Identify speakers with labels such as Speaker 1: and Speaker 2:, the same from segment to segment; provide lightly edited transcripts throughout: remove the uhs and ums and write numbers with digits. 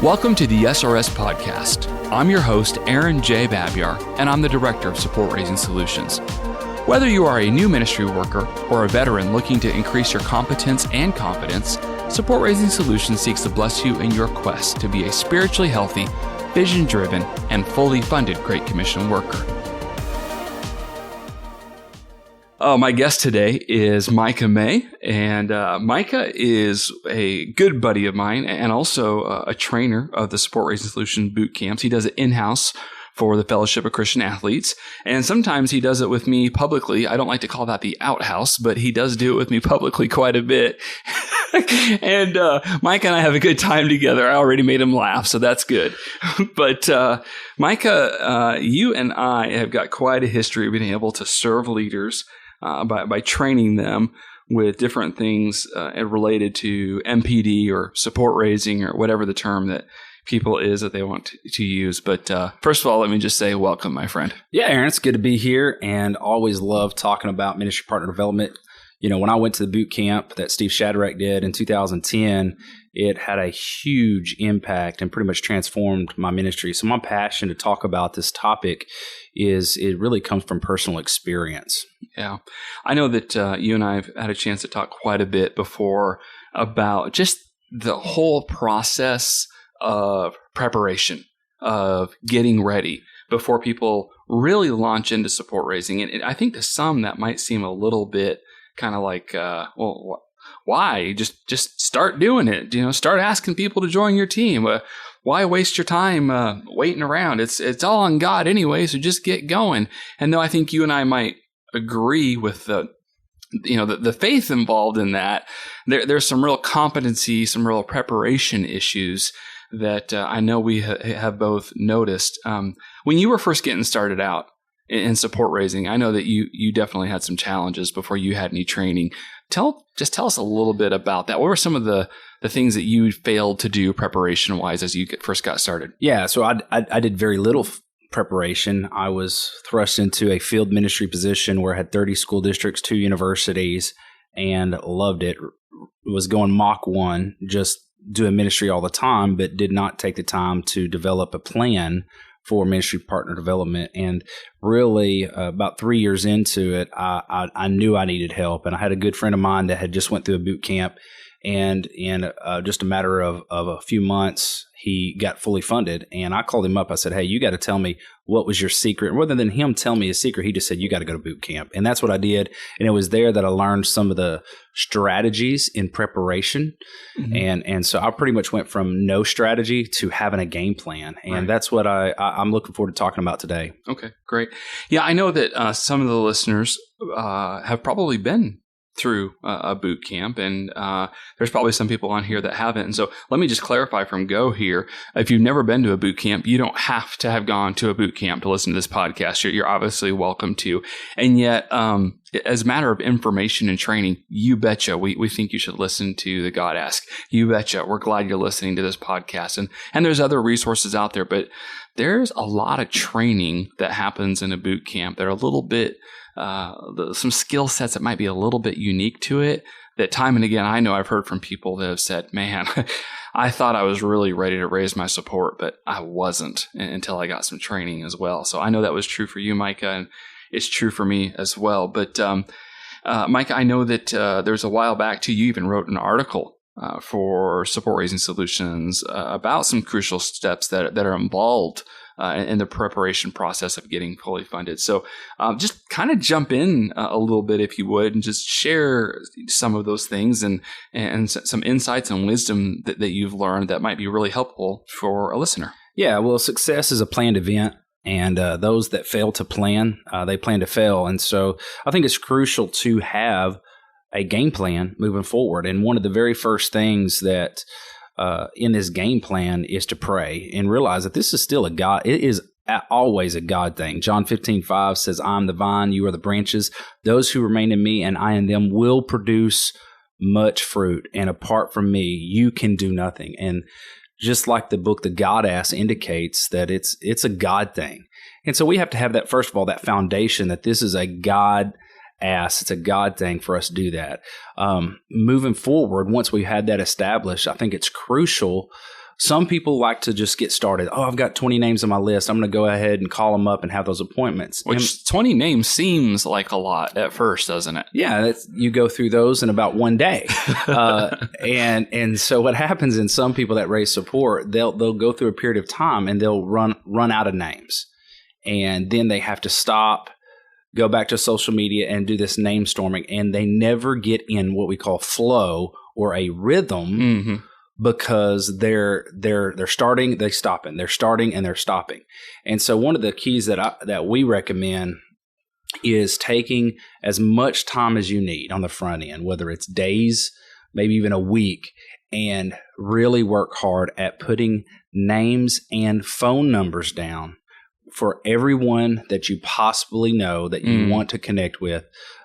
Speaker 1: Welcome to the SRS Podcast. I'm your host, Aaron J. Babyar, and I'm the Director of Support Raising Solutions. Whether you are a new ministry worker or a veteran looking to increase your competence and confidence, Support Raising Solutions seeks to bless you in your quest to be a spiritually healthy, vision-driven, and fully funded Great Commission worker. My guest today is Micah May, and Micah is a good buddy of mine and also a trainer of the Support Raising Solutions boot camps. He does it in-house for the Fellowship of Christian Athletes, and sometimes he does it with me publicly. I don't like to call that the outhouse, but he does do it with me publicly quite a bit. And Micah and I have a good time together. I already made him laugh, so that's good. But Micah, you and I have got quite a history of being able to serve leaders by training them with different things related to MPD or support raising or whatever the term that people is that they want to use. But first of all, let me just say welcome, my friend.
Speaker 2: Yeah, Aaron, it's good to be here and always love talking about ministry partner development. You know, when I went to the boot camp that Steve Shadrach did in 2010, it had a huge impact and pretty much transformed my ministry. So my passion to talk about this topic is it really comes from personal experience.
Speaker 1: Yeah. I know that you and I have had a chance to talk quite a bit before about just the whole process of preparation, of getting ready before people really launch into support raising. And I think to some that might seem a little bit kind of like, well, why? Just start doing it. You know, start asking people to join your team. Why waste your time waiting around? It's all on God anyway, so just get going. And though I think you and I might agree with the faith involved in that, there's some real competency, some real preparation issues that I know we have both noticed. When you were first getting started out in support raising, I know that you definitely had some challenges before you had any training. Tell us a little bit about that. What were some of the things that you failed to do preparation-wise as you first got started?
Speaker 2: Yeah, so I did very little preparation. I was thrust into a field ministry position where I had 30 school districts, 2 universities, and loved it. Was going Mach 1, just doing ministry all the time, but did not take the time to develop a plan for ministry partner development. And really, about 3 years into it, I knew I needed help. And I had a good friend of mine that had just went through a boot camp. And in just a matter of a few months, he got fully funded. And I called him up. I said, hey, you got to tell me what was your secret. And rather than him tell me his secret, he just said, you got to go to boot camp. And that's what I did. And it was there that I learned some of the strategies in preparation. Mm-hmm. And so I pretty much went from no strategy to having a game plan. And right. That's what I'm looking forward to talking about today.
Speaker 1: Okay, great. Yeah, I know that some of the listeners have probably been through a boot camp, and there's probably some people on here that haven't. And so let me just clarify from go here. If you've never been to a boot camp, you don't have to have gone to a boot camp to listen to this podcast. You're obviously welcome to. And yet, as a matter of information and training, you betcha we think you should listen to the God Ask. You betcha we're glad you're listening to this podcast. And there's other resources out there, but there's a lot of training that happens in a boot camp that are a little bit some skill sets that might be a little bit unique to it, that time and again, I know I've heard from people that have said, man, I thought I was really ready to raise my support, but I wasn't until I got some training as well. So I know that was true for you, Micah, and it's true for me as well. But Micah, I know that there's a while back too, you even wrote an article for Support Raising Solutions about some crucial steps that are involved in the preparation process of getting fully funded. So just kind of jump in a little bit, if you would, and just share some of those things and some insights and wisdom that you've learned that might be really helpful for a listener.
Speaker 2: Yeah, well, success is a planned event. And those that fail to plan, they plan to fail. And so I think it's crucial to have a game plan moving forward. And one of the very first things that in this game plan is to pray and realize that this is still a God. It is always a God thing. John 15:5 says, I'm the vine, you are the branches. Those who remain in me and I in them will produce much fruit. And apart from me, you can do nothing. And just like the book, The God Ask indicates that it's a God thing. And so we have to have that, first of all, that foundation that this is a God ask. It's a God thing for us to do that. Moving forward, once we've had that established, I think it's crucial Some people like to just get started. Oh, I've got 20 names on my list. I'm going to go ahead and call them up and have those appointments.
Speaker 1: Which 20 names seems like a lot at first, doesn't it?
Speaker 2: Yeah, you go through those in about one day. And so what happens in some people that raise support, they'll go through a period of time and they'll run out of names. And then they have to stop, go back to social media and do this name storming. And they never get in what we call flow or a rhythm because they're starting, they stopping, they're starting and they're stopping. And so one of the keys that we recommend is taking as much time as you need on the front end, whether it's days, maybe even a week, and really work hard at putting names and phone numbers down for everyone that you possibly know that you want to connect with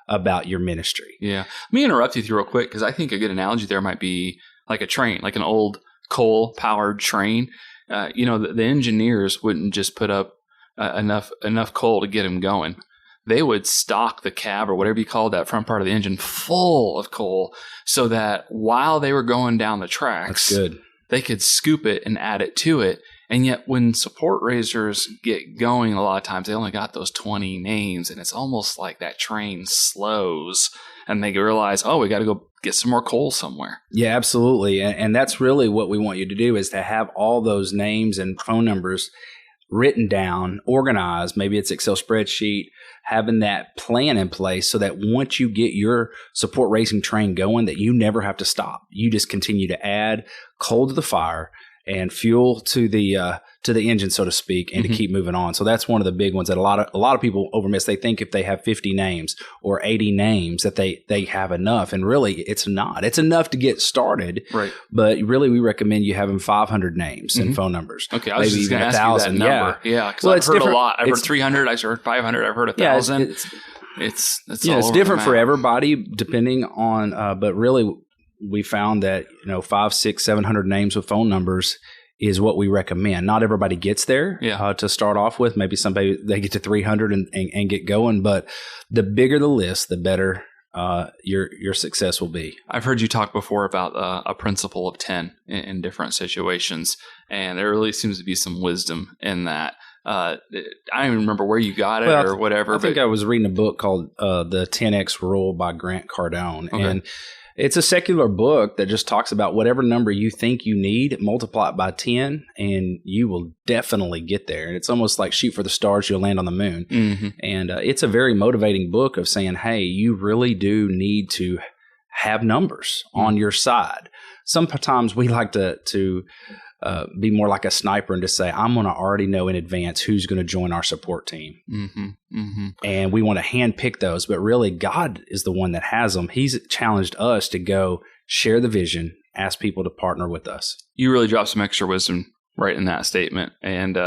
Speaker 2: about your ministry.
Speaker 1: Yeah. Let me interrupt you real quick, because I think a good analogy there might be like a train, like an old coal-powered train. The engineers wouldn't just put up enough coal to get them going. They would stock the cab or whatever you call that front part of the engine full of coal so that while they were going down the tracks,
Speaker 2: that's good,
Speaker 1: they could scoop it and add it to it. And yet when support raisers get going, a lot of times they only got those 20 names, and it's almost like that train slows and they realize, oh, we got to go get some more coal somewhere.
Speaker 2: Yeah, absolutely. And that's really what we want you to do, is to have all those names and phone numbers written down, organized. Maybe it's Excel spreadsheet, having that plan in place so that once you get your support raising train going, that you never have to stop. You just continue to add coal to the fire and fuel to the engine, so to speak, and to keep moving on. So that's one of the big ones that a lot of people overmiss. They think if they have 50 names or 80 names that they have enough, and really it's not. It's enough to get started,
Speaker 1: right?
Speaker 2: But really, we recommend you having 500 names and phone numbers.
Speaker 1: Okay, I was just going to ask you that number. Yeah, because I've heard a lot. I've heard 300. I've heard 500. I've heard 1,000.
Speaker 2: Yeah,
Speaker 1: it's
Speaker 2: it's different for everybody, depending on. But really, we found that 500, 600, 700 names with phone numbers is what we recommend. Not everybody gets there to start off with. Maybe somebody they get to 300 and get going. But the bigger the list, the better your success will be.
Speaker 1: I've heard you talk before about a principle of 10 in different situations, and there really seems to be some wisdom in that. I don't even remember where you got it or whatever.
Speaker 2: I think I was reading a book called The 10X Rule by Grant Cardone.
Speaker 1: Okay.
Speaker 2: And it's a secular book that just talks about whatever number you think you need, multiply it by 10, and you will definitely get there. And it's almost like shoot for the stars, you'll land on the moon. And it's a very motivating book of saying, hey, you really do need to have numbers on your side. Sometimes we like to be more like a sniper and just say, I'm going to already know in advance who's going to join our support team. And we want to handpick those. But really, God is the one that has them. He's challenged us to go share the vision, ask people to partner with us.
Speaker 1: You really dropped some extra wisdom right in that statement. And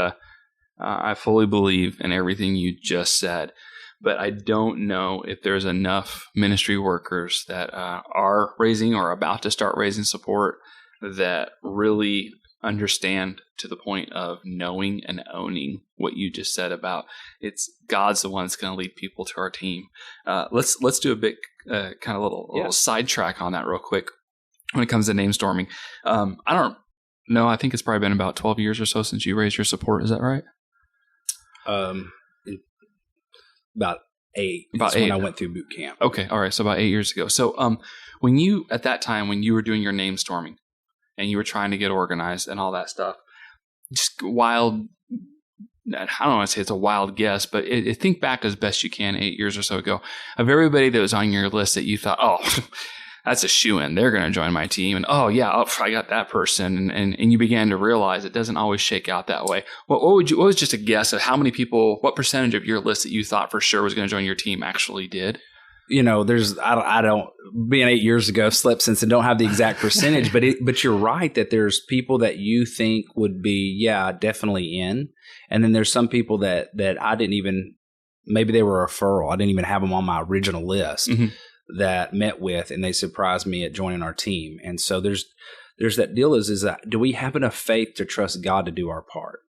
Speaker 1: I fully believe in everything you just said. But I don't know if there's enough ministry workers that are raising or about to start raising support that really understand to the point of knowing and owning what you just said about it's God's the one that's going to lead people to our team. Let's do a bit kind of little sidetrack on that real quick when it comes to name storming. I don't know. I think it's probably been about 12 years or so since you raised your support. Is that right?
Speaker 2: About 8.
Speaker 1: About 8.
Speaker 2: When I went through boot camp.
Speaker 1: Okay. All right. So about 8 years ago. So when you at that time when you were doing your name storming, and you were trying to get organized and all that stuff, just wild, I don't want to say it's a wild guess, but think back as best you can 8 years or so ago of everybody that was on your list that you thought, oh, that's a shoo-in. They're going to join my team. And oh, yeah, I got that person. And you began to realize it doesn't always shake out that way. What was just a guess of how many people, what percentage of your list that you thought for sure was going to join your team actually did?
Speaker 2: I don't being 8 years ago, slept since and don't have the exact percentage, but you're right that there's people that you think would be, definitely in. And then there's some people that I didn't even, maybe they were a referral. I didn't even have them on my original list that met with, and they surprised me at joining our team. And so there's that deal is that do we have enough faith to trust God to do our part?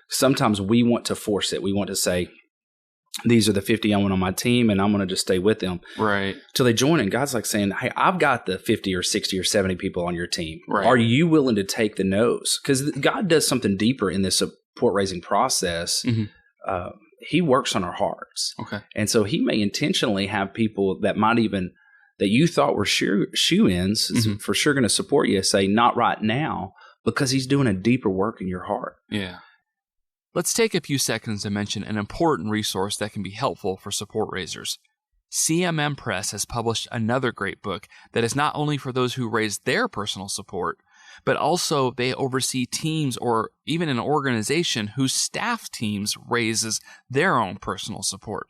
Speaker 2: Sometimes we want to force it. We want to say, these are the 50 I want on my team, and I'm going to just stay with them.
Speaker 1: Right.
Speaker 2: Till they join, and God's like saying, hey, I've got the 50 or 60 or 70 people on your team.
Speaker 1: Right.
Speaker 2: Are you willing to take the no's? Because God does something deeper in this support raising process.
Speaker 1: Mm-hmm.
Speaker 2: He works on our hearts.
Speaker 1: Okay.
Speaker 2: And so he may intentionally have people that might even, that you thought were shoe-ins,
Speaker 1: Mm-hmm.
Speaker 2: for sure going to support you, say, not right now, because he's doing a deeper work in your heart.
Speaker 1: Yeah. Let's take a few seconds to mention an important resource that can be helpful for support raisers. CMM Press has published another great book that is not only for those who raise their personal support, but also they oversee teams or even an organization whose staff teams raises their own personal support.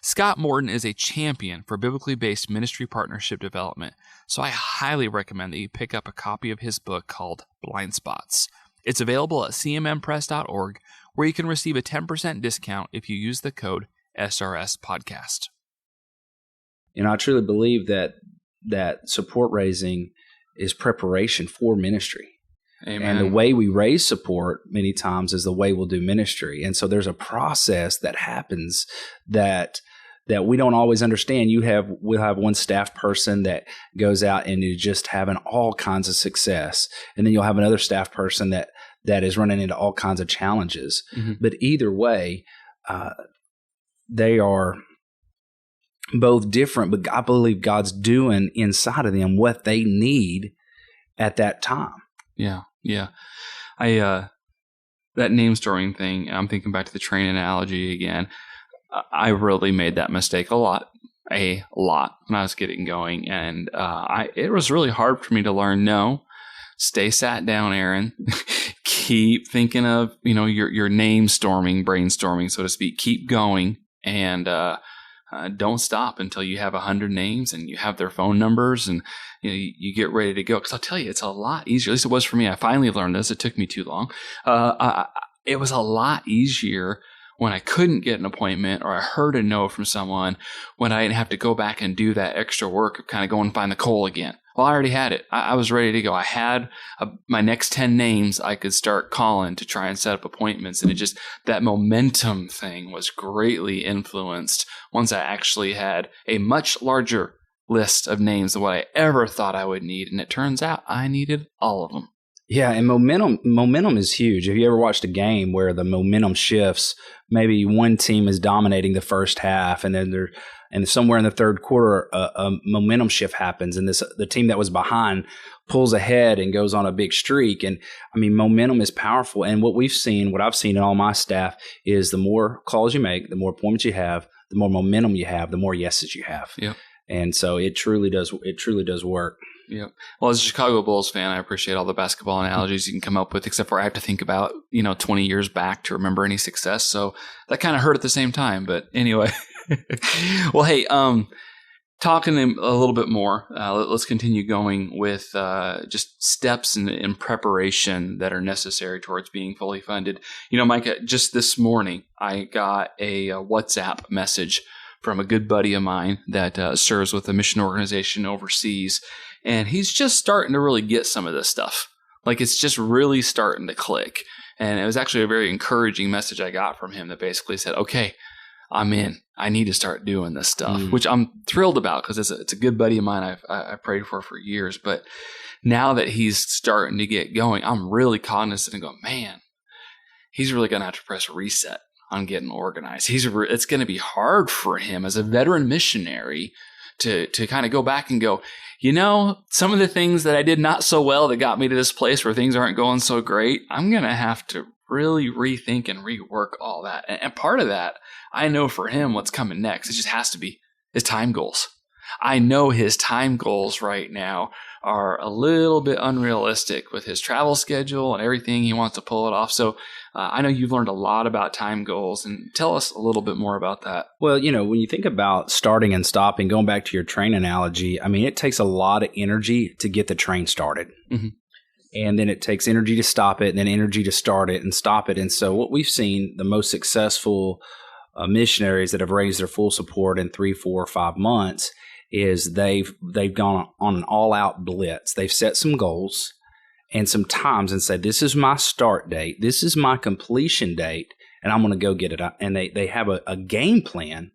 Speaker 1: Scott Morton is a champion for biblically based ministry partnership development, so I highly recommend that you pick up a copy of his book called Blind Spots. It's available at cmmpress.org, where you can receive a 10% discount if you use the code SRS Podcast.
Speaker 2: And I truly believe that support raising is preparation for ministry.
Speaker 1: Amen.
Speaker 2: And the way we raise support many times is the way we'll do ministry. And so there's a process that happens that we don't always understand. We'll have one staff person that goes out and is just having all kinds of success. And then you'll have another staff person that is running into all kinds of challenges.
Speaker 1: Mm-hmm.
Speaker 2: But either way, they are both different, but I believe God's doing inside of them what they need at that time.
Speaker 1: Yeah. Yeah. That name storing thing, I'm thinking back to the train analogy again. I really made that mistake a lot when I was getting going. And it was really hard for me to learn, no, stay sat down, Aaron. Keep thinking of, your name storming, brainstorming, so to speak. Keep going and don't stop until you have 100 names and you have their phone numbers and you get ready to go. Because I'll tell you, it's a lot easier. At least it was for me. I finally learned this. It took me too long. It was a lot easier when I couldn't get an appointment or I heard a no from someone, when I didn't have to go back and do that extra work of kind of go and find the coal again. Well, I already had it. I was ready to go. I had my next 10 names I could start calling to try and set up appointments. And that momentum thing was greatly influenced once I actually had a much larger list of names than what I ever thought I would need. And it turns out I needed all of them.
Speaker 2: Yeah, and momentum is huge. Have you ever watched a game where the momentum shifts? Maybe one team is dominating the first half, and then somewhere in the third quarter, a momentum shift happens, and the team that was behind pulls ahead and goes on a big streak. And I mean, momentum is powerful. And what I've seen in all my staff is the more calls you make, the more appointments you have, the more momentum you have, the more yeses you have.
Speaker 1: Yep.
Speaker 2: And so it truly does work.
Speaker 1: Yeah. Well, as a Chicago Bulls fan, I appreciate all the basketball analogies you can come up with, except for I have to think about, 20 years back to remember any success. So that kind of hurt at the same time. But anyway, well, hey, talking a little bit more, let's continue going with just steps in preparation that are necessary towards being fully funded. Micah, just this morning, I got a WhatsApp message from a good buddy of mine that serves with a mission organization overseas. And he's just starting to really get some of this stuff. Like, it's just really starting to click. And it was actually a very encouraging message I got from him that basically said, okay, I'm in. I need to start doing this stuff, which I'm thrilled about because it's a good buddy of mine I've prayed for years. But now that he's starting to get going, I'm really cognizant and go, man, he's really going to have to press reset on getting organized. It's going to be hard for him as a veteran missionary to kind of go back and go, some of the things that I did not so well that got me to this place where things aren't going so great, I'm going to have to really rethink and rework all that. And part of that, I know for him what's coming next, it just has to be his time goals. I know his time goals right now are a little bit unrealistic with his travel schedule and everything he wants to pull it off. So I know you've learned a lot about time goals, and tell us a little bit more about that.
Speaker 2: Well, when you think about starting and stopping, going back to your train analogy, I mean, it takes a lot of energy to get the train started. Mm-hmm. And then it takes energy to stop it, and then energy to start it and stop it. And so what we've seen, the most successful missionaries that have raised their full support in 3, 4, 5 months is they've gone on an all-out blitz. They've set some goals and some times and said, this is my start date, this is my completion date, and I'm going to go get it. And they have a game plan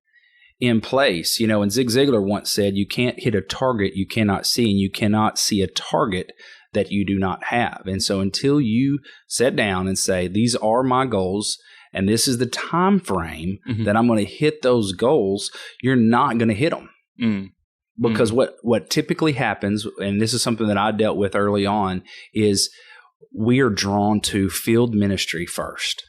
Speaker 2: in place. And Zig Ziglar once said, you can't hit a target you cannot see, and you cannot see a target that you do not have. And so until you sit down and say, these are my goals, and this is the time frame that I'm going to hit those goals, you're not going to hit them. Because what typically happens, and this is something that I dealt with early on, is we are drawn to field ministry first.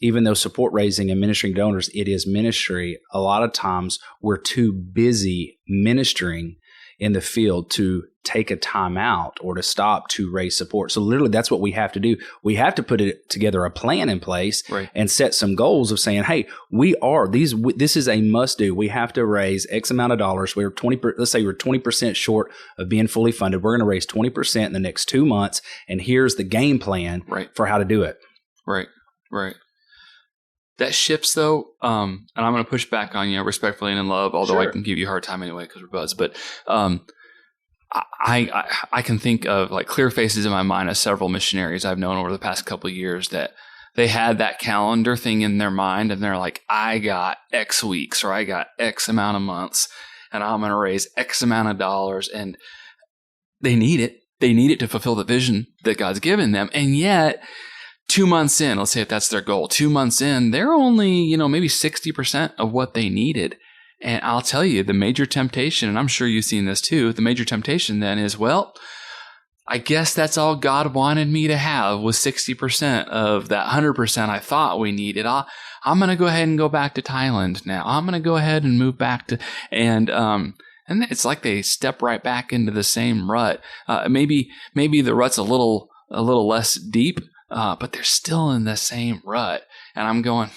Speaker 2: Even though support raising and ministering donors, it is ministry, a lot of times we're too busy ministering in the field to take a time out or to stop to raise support. So literally that's what we have to do. We have to put together a plan in place and set some goals of saying, hey, this is a must do. We have to raise X amount of dollars. Let's say we're 20% short of being fully funded. We're going to raise 20% in the next 2 months. And here's the game plan for how to do it.
Speaker 1: Right. That shifts though, and I'm going to push back on you respectfully and in love, although I can give you a hard time anyway because we're buds. But I can think of like clear faces in my mind of several missionaries I've known over the past couple of years that they had that calendar thing in their mind, and they're like, I got X weeks or I got X amount of months, and I'm going to raise X amount of dollars, and they need it. They need it to fulfill the vision that God's given them, and yet 2 months in, let's say if that's their goal, 2 months in, they're only, maybe 60% of what they needed. And I'll tell you, the major temptation, and I'm sure you've seen this too, the major temptation then is, well, I guess that's all God wanted me to have was 60% of that 100% I thought we needed. I'm going to go ahead and go back to Thailand now. I'm going to go ahead and move back to, and it's like they step right back into the same rut. Maybe the rut's a little less deep, but they're still in the same rut. And I'm going,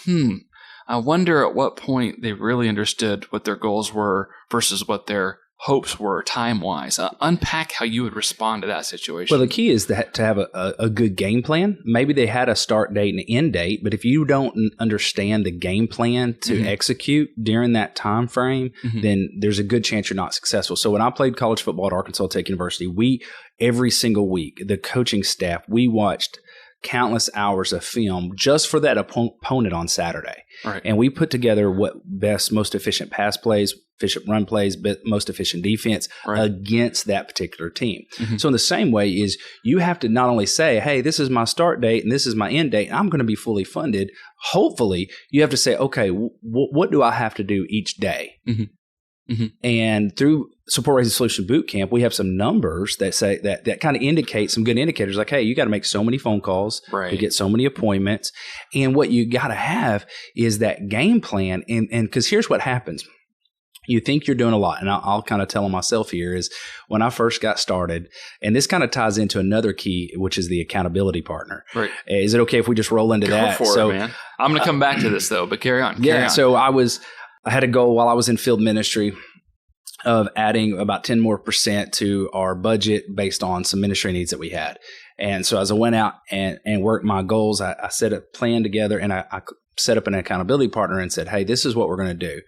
Speaker 1: I wonder at what point they really understood what their goals were versus what their hopes were time-wise. Unpack how you would respond to that situation.
Speaker 2: Well, the key is to have a good game plan. Maybe they had a start date and an end date, but if you don't understand the game plan to execute during that time frame, then there's a good chance you're not successful. So when I played college football at Arkansas Tech University, every single week, the coaching staff, we watched countless hours of film just for that opponent on Saturday.
Speaker 1: Right.
Speaker 2: And we put together what most efficient pass plays, efficient run plays, most efficient defense against that particular team. So in the same way is you have to not only say, hey, this is my start date and this is my end date, and I'm going to be fully funded. Hopefully you have to say, okay, what do I have to do each day? And through Support Raising Solution Bootcamp, we have some numbers that say that kind of indicate some good indicators like, hey, you got to make so many phone calls to get so many appointments. And what you got to have is that game plan. And because here's what happens. You think you're doing a lot. And I'll kind of tell myself here is when I first got started, and this kind of ties into another key, which is the accountability partner. Right. Is it okay if we just roll into that?
Speaker 1: Go for it, man. I'm going to come back to this though, but carry on.
Speaker 2: So I had a goal while I was in field ministry of adding about 10% more to our budget based on some ministry needs that we had. And so as I went out and worked my goals, I set a plan together, and I set up an accountability partner and said, hey, this is what we're going to do.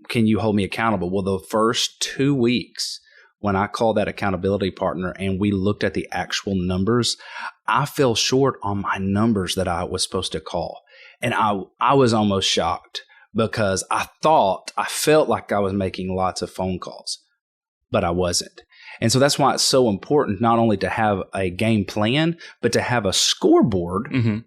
Speaker 2: Can you hold me accountable? Well, the first 2 weeks when I called that accountability partner and we looked at the actual numbers, I fell short on my numbers that I was supposed to call. And I was almost shocked, because I felt like I was making lots of phone calls, but I wasn't. And so that's why it's so important not only to have a game plan, but to have a scoreboard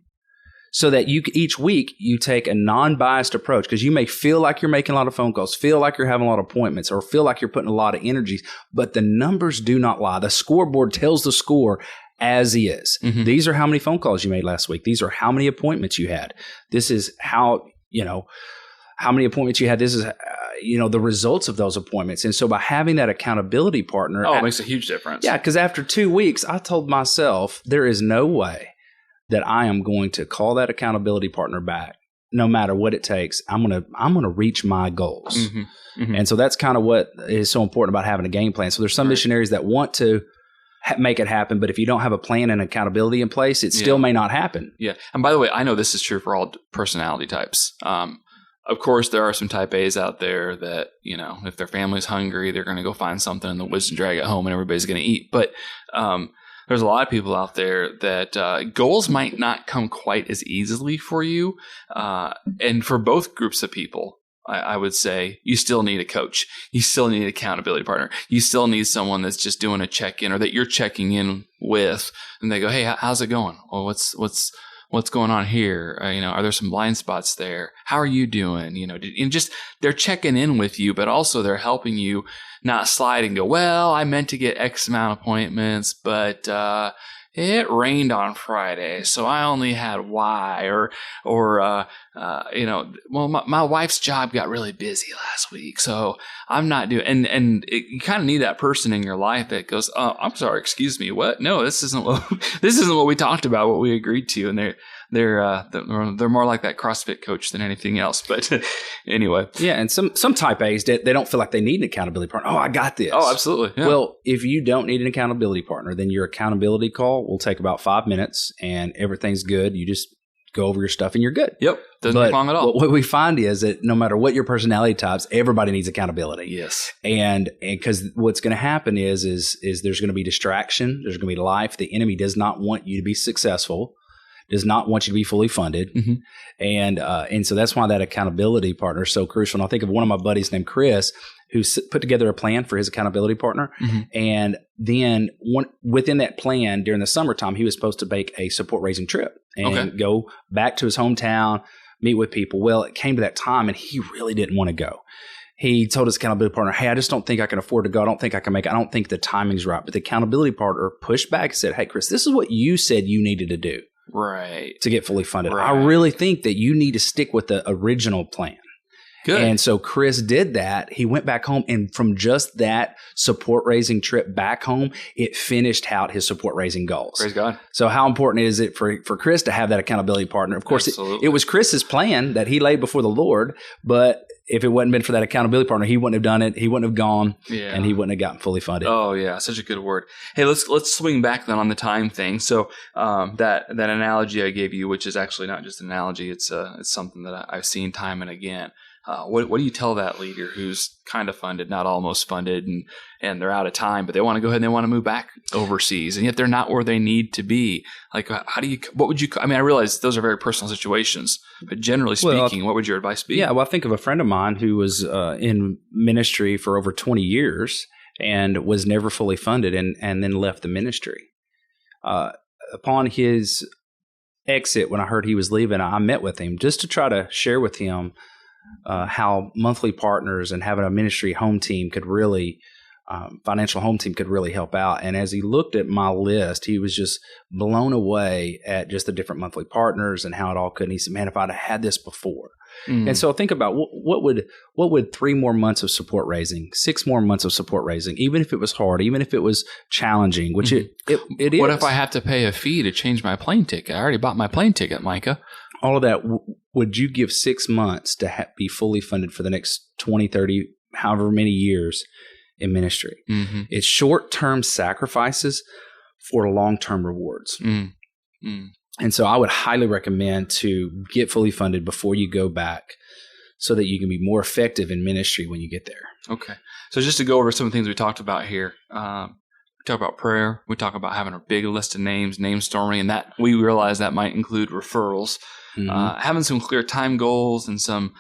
Speaker 2: so that each week you take a non-biased approach, because you may feel like you're making a lot of phone calls, feel like you're having a lot of appointments, or feel like you're putting a lot of energies, but the numbers do not lie. The scoreboard tells the score as is. These are how many phone calls you made last week. These are how many appointments you had. This is how many appointments you had. This is, the results of those appointments. And so by having that accountability partner.
Speaker 1: Oh, it makes a huge difference.
Speaker 2: Yeah, because after 2 weeks, I told myself there is no way that I am going to call that accountability partner back, no matter what it takes. I'm going to reach my goals. And so that's kind of what is so important about having a game plan. So there's some missionaries that want to make it happen, but if you don't have a plan and accountability in place, it still may not happen.
Speaker 1: Yeah. And by the way, I know this is true for all personality types. Of course, there are some type A's out there that, if their family's hungry, they're going to go find something in the woods and drag it home and everybody's going to eat. But there's a lot of people out there that goals might not come quite as easily for you. And for both groups of people, I would say you still need a coach. You still need an accountability partner. You still need someone that's just doing a check-in or that you're checking in with, and they go, "Hey, how's it going? Well, what's going on here? Are there some blind spots there? How are you doing? And just they're checking in with you, but also they're helping you not slide and go, well, I meant to get X amount of appointments, but it rained on Friday, so I only had Y, well, my wife's job got really busy last week, so I'm not doing. And you kind of need that person in your life that goes, I'm sorry, excuse me, what? No, this isn't what we talked about, what we agreed to, and they're more like that CrossFit coach than anything else. But anyway,
Speaker 2: yeah, and some type A's they don't feel like they need an accountability partner. Oh, I got this.
Speaker 1: Oh, absolutely. Yeah.
Speaker 2: Well, if you don't need an accountability partner, then your accountability call will take about 5 minutes, and everything's good. You just go over your stuff, and you're good.
Speaker 1: Yep, doesn't take long at all.
Speaker 2: What we find is that no matter what your personality types, everybody needs accountability.
Speaker 1: Yes,
Speaker 2: and because what's going to happen is there's going to be distraction. There's going to be life. The enemy does not want you to be successful. Does not want you to be fully funded.
Speaker 1: Mm-hmm.
Speaker 2: And so that's why that accountability partner is so crucial. And I think of one of my buddies named Chris who put together a plan for his accountability partner.
Speaker 1: Mm-hmm.
Speaker 2: And then within that plan during the summertime, he was supposed to make a support raising trip and go back to his hometown, meet with people. Well, it came to that time and he really didn't want to go. He told his accountability partner, hey, I just don't think I can afford to go. I don't think I can make it. I don't think the timing's right. But the accountability partner pushed back and said, hey, Chris, this is what you said you needed to do.
Speaker 1: Right.
Speaker 2: To get fully funded.
Speaker 1: Right.
Speaker 2: I really think that you need to stick with the original plan.
Speaker 1: Good.
Speaker 2: And so Chris did that. He went back home, and from just that support raising trip back home, it finished out his support raising goals.
Speaker 1: Praise God.
Speaker 2: So how important is it for Chris to have that accountability partner? Of course, it was Chris's plan that he laid before the Lord, but if it wouldn't been for that accountability partner, he wouldn't have done it. He wouldn't have gone, and he wouldn't have gotten fully funded.
Speaker 1: Oh yeah, such a good word. Hey, let's swing back then on the time thing. So that analogy I gave you, which is actually not just an analogy, it's something that I've seen time and again. What do you tell that leader who's kind of funded, not almost funded, and they're out of time, but they want to go ahead and they want to move back overseas, and yet they're not where they need to be? Like, what would you? I mean, I realize those are very personal situations, but generally speaking, what would your advice be?
Speaker 2: Yeah, well, I think of a friend of mine who was in ministry for over 20 years and was never fully funded, and then left the ministry. Upon his exit, when I heard he was leaving, I met with him just to try to share with him how monthly partners and having a ministry home team could really, financial home team could really help out. And as he looked at my list, he was just blown away at just the different monthly partners and how it all could. And he said, man, if I'd have had this before. Mm. And so think about what would 3 more months of support raising, 6 more months of support raising, even if it was hard, even if it was challenging, which it is.
Speaker 1: What if I have to pay a fee to change my plane ticket? I already bought my plane ticket, Micah.
Speaker 2: All of that, would you give 6 months to be fully funded for the next 20, 30, however many years in ministry?
Speaker 1: Mm-hmm.
Speaker 2: It's short-term sacrifices for long-term rewards.
Speaker 1: Mm-hmm.
Speaker 2: And so I would highly recommend to get fully funded before you go back so that you can be more effective in ministry when you get there.
Speaker 1: Okay. So just to go over some of the things we talked about here, we talk about prayer. We talk about having a big list of names, name storming, and that we realize that might include referrals. Mm-hmm. Having some clear time goals and some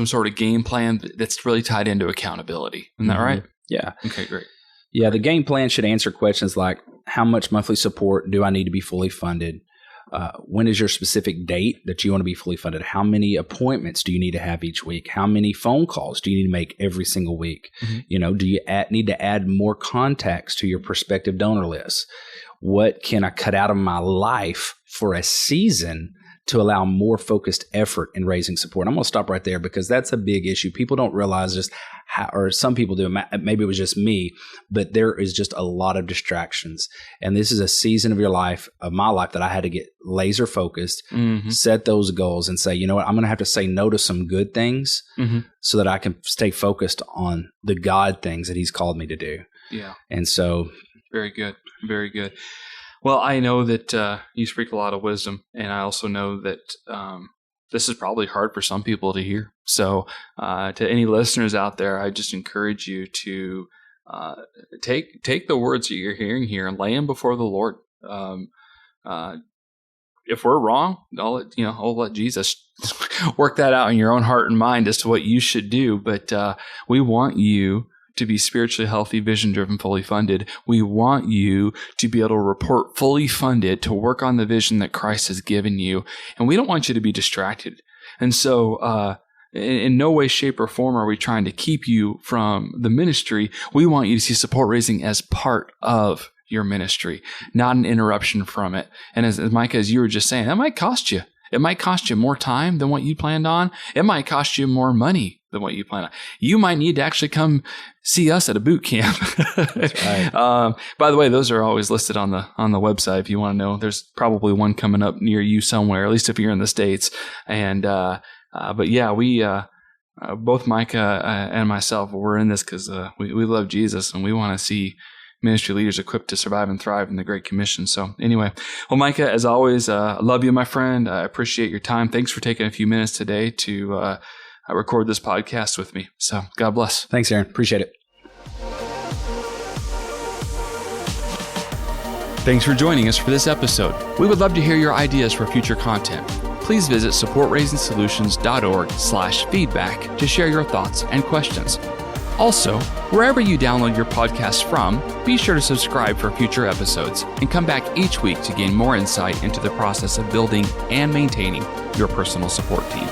Speaker 1: sort of game plan that's really tied into accountability. Isn't that right?
Speaker 2: Yeah.
Speaker 1: Okay, great.
Speaker 2: Yeah, the game plan should answer questions like, how much monthly support do I need to be fully funded? When is your specific date that you want to be fully funded? How many appointments do you need to have each week? How many phone calls do you need to make every single week? Mm-hmm. Do you need to add more contacts to your prospective donor list? What can I cut out of my life for a season to allow more focused effort in raising support? I'm going to stop right there because that's a big issue. People don't realize just how, or some people do, maybe it was just me, but there is just a lot of distractions. And this is a season of my life that I had to get laser focused, mm-hmm. set those goals and say, you know what, I'm going to have to say no to some good things mm-hmm. so that I can stay focused on the God things that He's called me to do.
Speaker 1: Yeah.
Speaker 2: And so.
Speaker 1: Very good. Very good. Well, I know that you speak a lot of wisdom, and I also know that this is probably hard for some people to hear. So to any listeners out there, I just encourage you to take the words that you're hearing here and lay them before the Lord. If we're wrong, I'll let Jesus work that out in your own heart and mind as to what you should do. But we want you to be spiritually healthy, vision-driven, fully funded. We want you to be able to report fully funded to work on the vision that Christ has given you. And we don't want you to be distracted. And so in no way, shape, or form are we trying to keep you from the ministry. We want you to see support raising as part of your ministry, not an interruption from it. And as Micah, as you were just saying, that might cost you. It might cost you more time than what you planned on. It might cost you more money than what you planned on. You might need to actually come see us at a boot camp. That's right. By the way, those are always listed on the website if you want to know. There's probably one coming up near you somewhere, at least if you're in the States. And but yeah, we both Micah and myself, we're in this because we love Jesus and we want to see ministry leaders equipped to survive and thrive in the Great Commission. So anyway, well, Micah, as always, I love you, my friend. I appreciate your time. Thanks for taking a few minutes today to record this podcast with me. So God bless.
Speaker 2: Thanks, Aaron. Appreciate it.
Speaker 1: Thanks for joining us for this episode. We would love to hear your ideas for future content. Please visit supportraisengsolutions.org/feedback to share your thoughts and questions. Also, wherever you download your podcast from, be sure to subscribe for future episodes and come back each week to gain more insight into the process of building and maintaining your personal support team.